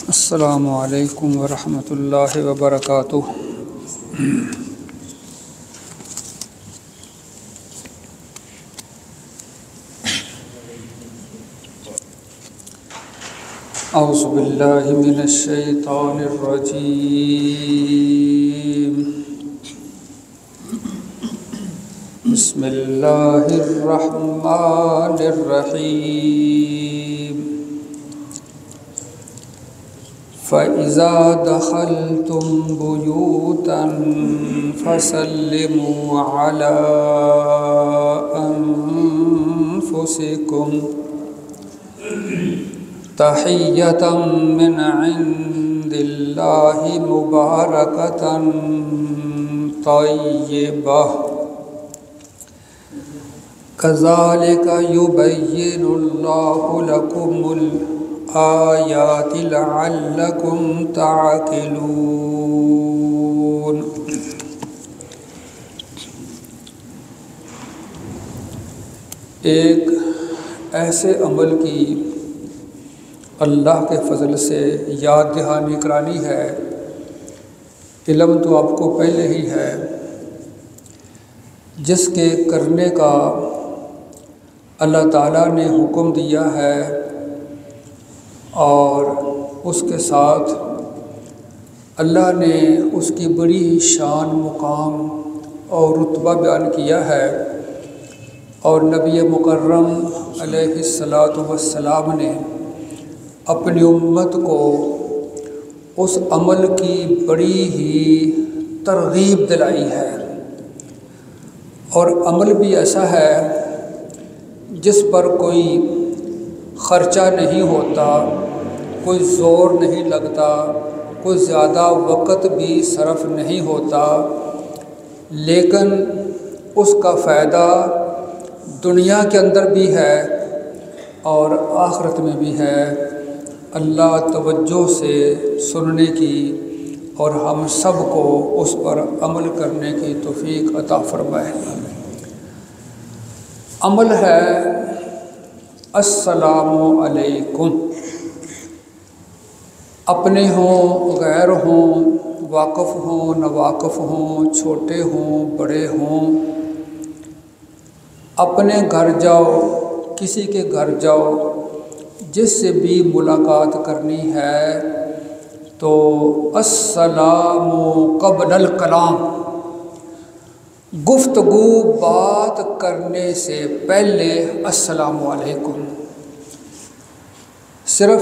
السلام علیکم ورحمۃ اللہ وبرکاتہ۔ اعوذ باللہ من الشیطان الرجیم، بسم اللہ الرحمن الرحیم۔ فَإِذَا دَخَلْتُمْ بُيُوتًا فَسَلِّمُوا عَلَىٰ أَنفُسِكُمْ تَحِيَّةً مِّنْ عِندِ اللَّهِ مُبَارَكَةً طَيِّبَةً كَذَلِكَ يُبَيِّنُ اللَّهُ لَكُمُ الآیات لعلکم تعقلون۔ ایک ایسے عمل کی اللہ کے فضل سے یاد دہانی کرانی ہے، علم تو آپ کو پہلے ہی ہے، جس کے کرنے کا اللہ تعالیٰ نے حکم دیا ہے اور اس کے ساتھ اللہ نے اس کی بڑی شان، مقام اور رتبہ بیان کیا ہے، اور نبی مکرم علیہ الصلاۃ والسلام نے اپنی امت کو اس عمل کی بڑی ہی ترغیب دلائی ہے، اور عمل بھی ایسا ہے جس پر کوئی خرچہ نہیں ہوتا، کوئی زور نہیں لگتا، کوئی زیادہ وقت بھی صرف نہیں ہوتا، لیکن اس کا فائدہ دنیا کے اندر بھی ہے اور آخرت میں بھی ہے۔ اللہ توجہ سے سننے کی اور ہم سب کو اس پر عمل کرنے کی توفیق عطا فرمائے۔ عمل ہے السلام علیکم، اپنے ہوں، غیر ہوں، واقف ہوں، ناواقف ہوں، چھوٹے ہوں، بڑے ہوں، اپنے گھر جاؤ، کسی کے گھر جاؤ، جس سے بھی ملاقات کرنی ہے تو السلام قبل الکلام، گفتگو بات کرنے سے پہلے السلام علیکم۔ صرف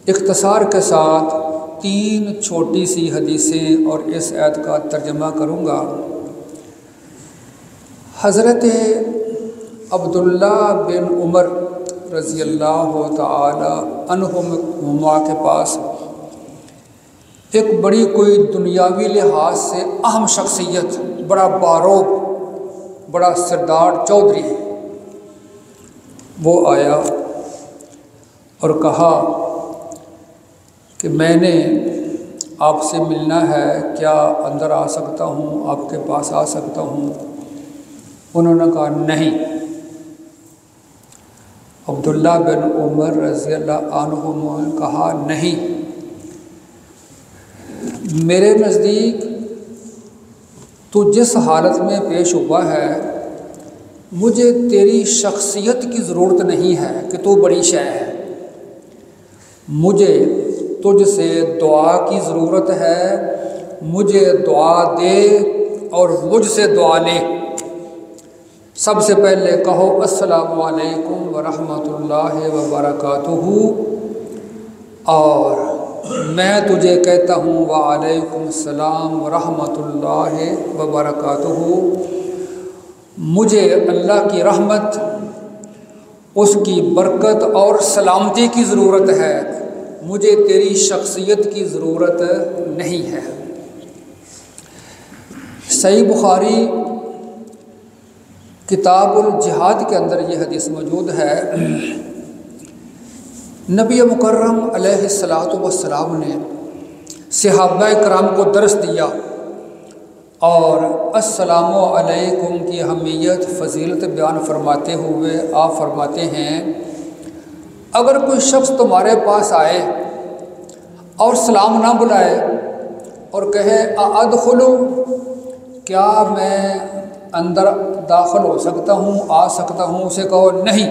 اختصار کے ساتھ 3 چھوٹی سی حدیثیں اور اس آیت کا ترجمہ کروں گا۔ حضرت عبداللہ بن عمر رضی اللہ تعالی عنہما کے پاس ایک بڑی کوئی دنیاوی لحاظ سے اہم شخصیت، بڑا باروق، بڑا سردار چودھری، وہ آیا اور کہا کہ میں نے آپ سے ملنا ہے، کیا اندر آ سکتا ہوں، آپ کے پاس آ سکتا ہوں؟ انہوں نے کہا نہیں۔ عبداللہ بن عمر رضی اللہ عنہما نے کہا نہیں، میرے نزدیک تو جس حالت میں پیش ہوا ہے، مجھے تیری شخصیت کی ضرورت نہیں ہے کہ تو بڑی شے ہے، مجھے تجھ سے دعا کی ضرورت ہے، مجھے دعا دے اور مجھ سے دعا لے۔ سب سے پہلے کہو السلام علیکم ورحمۃ اللہ وبرکاتہ، اور میں تجھے کہتا ہوں وعلیکم السلام ورحمۃ اللہ وبرکاتہ۔ مجھے اللہ کی رحمت، اس کی برکت اور سلامتی کی ضرورت ہے، مجھے تیری شخصیت کی ضرورت نہیں ہے۔ صحیح بخاری کتاب الجہاد کے اندر یہ حدیث موجود ہے۔ نبی مکرم علیہ الصلاۃ والسلام نے صحابہ کرام کو درس دیا اور السلام علیکم کی اہمیت، فضیلت بیان فرماتے ہوئے آپ فرماتے ہیں اگر کوئی شخص تمہارے پاس آئے اور سلام نہ بلائے اور کہے ادخلو، کیا میں اندر داخل ہو سکتا ہوں، آ سکتا ہوں، اسے کہو نہیں،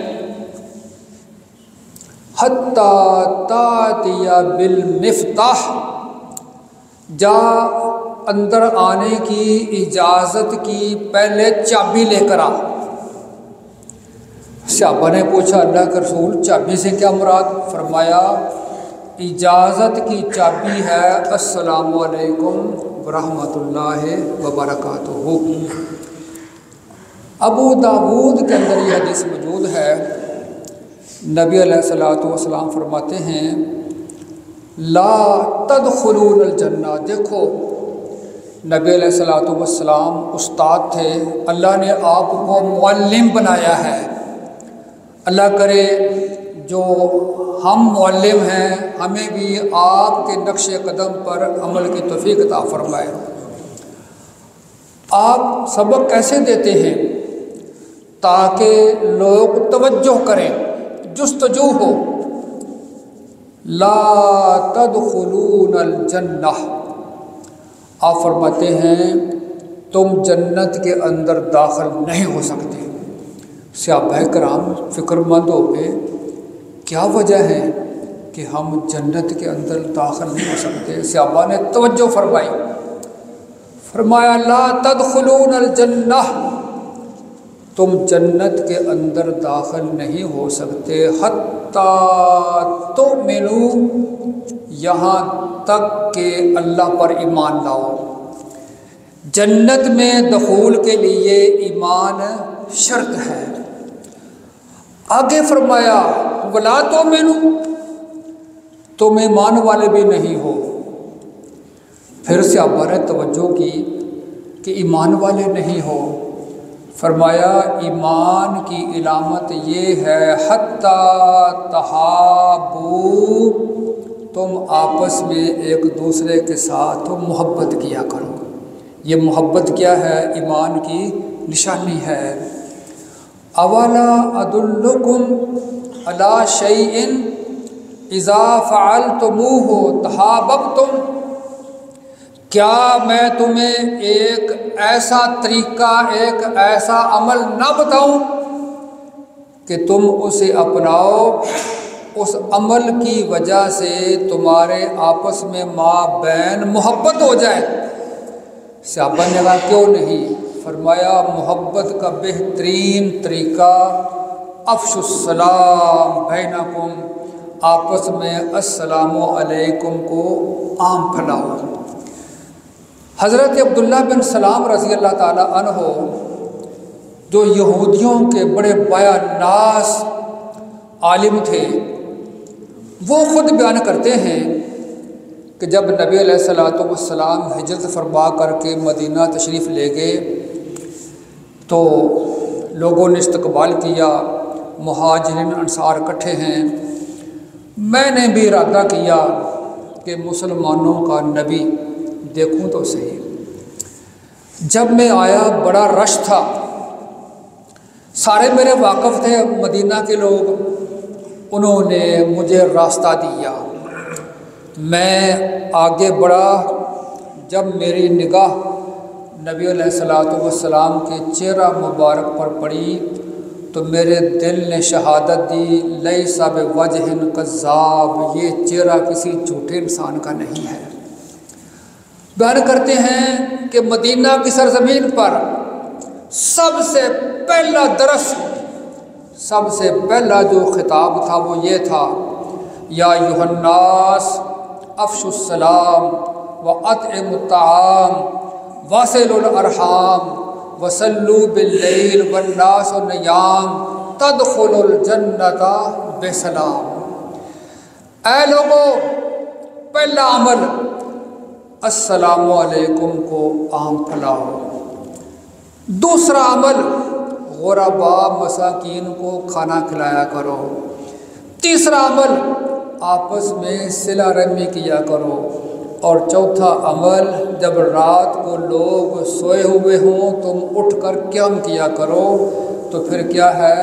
حتی تاتی بالمفتاح، جا اندر آنے کی اجازت کی پہلے چابی لے کر آ۔ صحابہ نے پوچھا اللہ کے رسول چابی سے کیا مراد؟ فرمایا اجازت کی چابی ہے السلام علیکم ورحمۃ اللہ وبرکاتہ۔ ابو داود کے اندر یہ حدیث موجود ہے، نبی علیہ الصلوۃ والسلام فرماتے ہیں لا تدخلون الجنہ۔ دیکھو نبی علیہ الصلوۃ والسلام استاد تھے، اللہ نے آپ کو معلم بنایا ہے۔ اللہ کرے جو ہم معلم ہیں ہمیں بھی آپ کے نقش قدم پر عمل کی توفیق عطا فرمائے۔ آپ سبق کیسے دیتے ہیں؟ تاکہ لوگ توجہ کریں، جستجو ہو۔ لا تدخلون الجنہ، آپ فرماتے ہیں تم جنت کے اندر داخل نہیں ہو سکتے۔ صحابہ کرام فکر مند ہو گئے، کیا وجہ ہے کہ ہم جنت کے اندر داخل نہیں ہو سکتے؟ صحابہ نے توجہ فرمائی، فرمایا لا تدخلون الجنہ، تم جنت کے اندر داخل نہیں ہو سکتے حتی تؤمنوا، یہاں تک کہ اللہ پر ایمان لاؤ۔ جنت میں دخول کے لیے ایمان شرط ہے۔ آگے فرمایا ولا تؤمنوا، تم ایمان والے بھی نہیں ہو۔ پھر صحابہ نے توجہ کی کہ ایمان والے نہیں ہو، فرمایا ایمان کی علامت یہ ہے حتی تحابوا، تم آپس میں ایک دوسرے کے ساتھ محبت کیا کرو۔ یہ محبت کیا ہے؟ ایمان کی نشانی ہے۔ اولا ادلکم علی شیء اذا فعلتموہ تحاببتم، کیا میں تمہیں ایک ایسا طریقہ، ایک ایسا عمل نہ بتاؤں کہ تم اسے اپناؤ، اس عمل کی وجہ سے تمہارے آپس میں مابین محبت ہو جائے؟ صحابہ نے کہا کیوں نہیں؟ فرمایا محبت کا بہترین طریقہ افشوا السلام بینکم، آپس میں السلام علیکم کو عام پھیلاؤ۔ حضرت عبداللہ بن سلام رضی اللہ تعالیٰ عنہ جو یہودیوں کے بڑے بایا ناز عالم تھے، وہ خود بیان کرتے ہیں کہ جب نبی علیہ الصلوۃ والسلام ہجرت فرما کر کے مدینہ تشریف لے گئے تو لوگوں نے استقبال کیا، مہاجرین انصار اکٹھے ہیں۔ میں نے بھی ارادہ کیا کہ مسلمانوں کا نبی دیکھوں تو صحیح۔ جب میں آیا بڑا رش تھا، سارے میرے واقف تھے مدینہ کے لوگ، انہوں نے مجھے راستہ دیا، میں آگے بڑھا۔ جب میری نگاہ نبی علیہ الصلوۃ والسلام کے چہرہ مبارک پر پڑی تو میرے دل نے شہادت دی لیس بوجہ کذاب، یہ چہرہ کسی جھوٹے انسان کا نہیں ہے۔ بیان کرتے ہیں کہ مدینہ کی سرزمین پر سب سے پہلا درس، سب سے پہلا جو خطاب تھا وہ یہ تھا یا ایھا الناس افشوا السلام واطعموا الطعام واصلوا الارحام وصلوا باللیل والناس نیام تدخلوا الجنۃ بسلام۔ اے لوگوں، پہلا عمل السلام علیکم کو عام پھیلاؤ۔ دوسرا عمل غرباء مساکین کو کھانا کھلایا کرو۔ تیسرا عمل آپس میں صلہ رحمی کیا کرو۔ اور چوتھا عمل جب رات کو لوگ سوئے ہوئے ہوں تم اٹھ کر قیام کیا کرو۔ تو پھر کیا ہے؟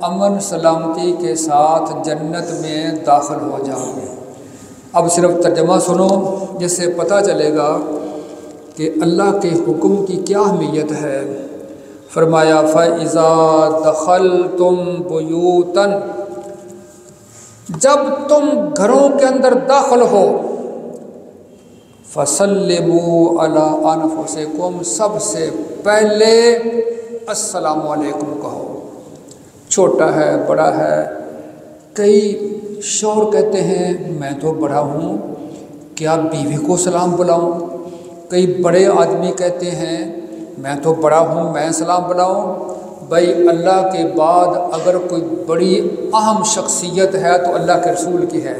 امن سلامتی کے ساتھ جنت میں داخل ہو جاؤ۔ اب صرف ترجمہ سنو، جس سے پتہ چلے گا کہ اللہ کے حکم کی کیا اہمیت ہے۔ فرمایا فَإِذَا دَخَلْتُمْ بُيُوتًا، جب تم گھروں کے اندر داخل ہو، فَسَلِّمُوا عَلَىٰ أَنفُسِكُمْ، سب سے پہلے السلام علیکم کہو۔ چھوٹا ہے بڑا ہے، کئی شوہر کہتے ہیں میں تو بڑا ہوں، کیا بیوی کو سلام بلاؤں؟ کئی بڑے آدمی کہتے ہیں میں تو بڑا ہوں، میں سلام بلاؤں؟ بھائی اللہ کے بعد اگر کوئی بڑی اہم شخصیت ہے تو اللہ کے رسول کی ہے۔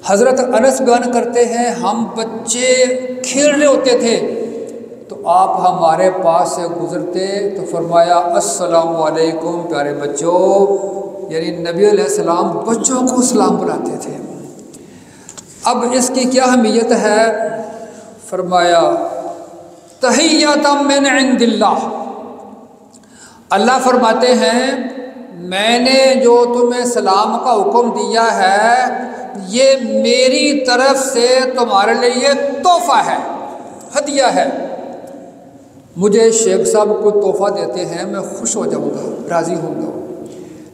حضرت انس بیان کرتے ہیں ہم بچے کھیل رہے ہوتے تھے تو آپ ہمارے پاس سے گزرتے تو فرمایا السلام علیکم پیارے بچوں، یعنی نبی علیہ السلام بچوں کو سلام بلاتے تھے۔ اب اس کی کیا اہمیت ہے؟ فرمایا تحیۃ من عند اللہ، اللہ فرماتے ہیں میں نے جو تمہیں سلام کا حکم دیا ہے یہ میری طرف سے تمہارے لیے تحفہ ہے، ہدیہ ہے۔ مجھے شیخ صاحب کو تحفہ دیتے ہیں میں خوش ہو جاؤں گا، راضی ہوں گا،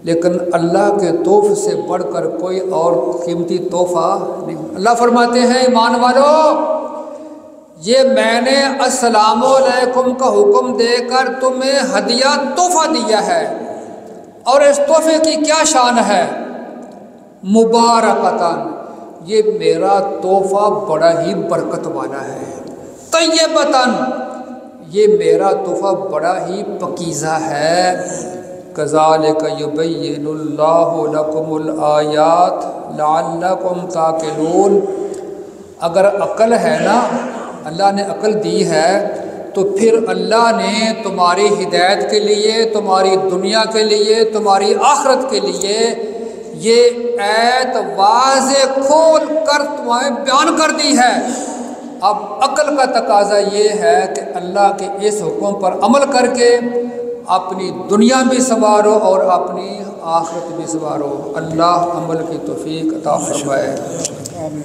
لیکن اللہ کے تحفے سے بڑھ کر کوئی اور قیمتی تحفہ نہیں۔ اللہ فرماتے ہیں ایمان والو، یہ میں نے السلام علیکم کا حکم دے کر تمہیں ہدیہ تحفہ دیا ہے، اور اس تحفے کی کیا شان ہے؟ مبارکتاً، یہ میرا تحفہ بڑا ہی برکت والا ہے۔ طیبتاً، یہ میرا تحفہ بڑا ہی پکیزہ ہے۔ کذالک یبین اللہ لکم الآیات لعلکم تعقلون، اگر عقل ہے نا، اللہ نے عقل دی ہے تو پھر اللہ نے تمہاری ہدایت کے لیے، تمہاری دنیا کے لیے، تمہاری آخرت کے لیے یہ آیت واضح کھول کر تمہیں بیان کر دی ہے۔ اب عقل کا تقاضا یہ ہے کہ اللہ کے اس حکم پر عمل کر کے اپنی دنیا بھی سنوارو اور اپنی آخرت بھی سنوارو۔ اللہ عمل کی توفیق عطا فرمائے۔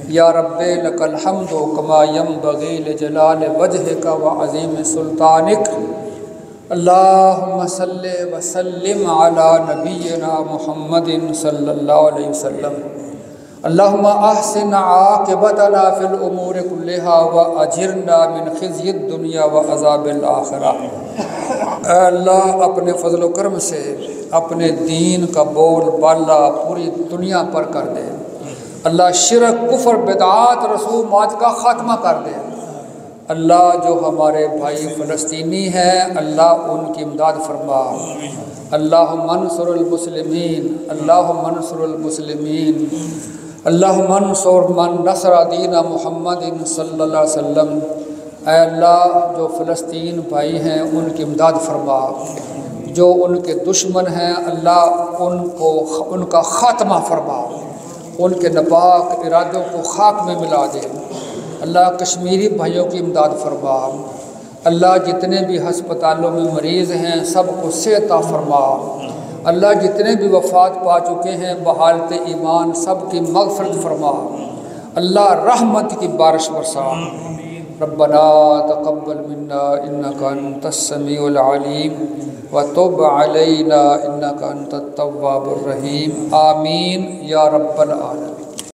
یا رب لک الحمد کما ینبغی لجلال وجہک وعظیم سلطانک، اللہم صل وسلم علی نبینا محمد صلی اللہ علیہ وسلم، اللہم احسن عاقبتنا فی الامور کلہا واجرنا من خزی الدنیا وعذاب الآخرہ۔ اے اللہ اپنے فضل و کرم سے اپنے دین کا بول بالا پوری دنیا پر کر دے۔ اللہ شرک کفر بدعات رسومات کا خاتمہ کر دے۔ اللہ جو ہمارے بھائی فلسطینی ہیں اللہ ان کی امداد فرما۔ اللہم انصر المسلمین، اللہم انصر المسلمین، اللہم انصر من نصر دین محمد صلی اللہ علیہ وسلم۔ اے اللہ جو فلسطین بھائی ہیں ان کی امداد فرما، جو ان کے دشمن ہیں اللہ ان کا خاتمہ فرما، ان کے ناپاک ارادوں کو خاک میں ملا دے۔ اللہ کشمیری بھائیوں کی امداد فرما۔ اللہ جتنے بھی ہسپتالوں میں مریض ہیں سب کو صحت عطا فرما۔ اللہ جتنے بھی وفات پا چکے ہیں بحالت ایمان سب کی مغفرت فرما۔ اللہ رحمت کی بارش برسا۔ ربنا تقبل منا انک انت السمیع العلیم وتب علینا انک انت التواب الرحیم، آمین یا رب العالمین۔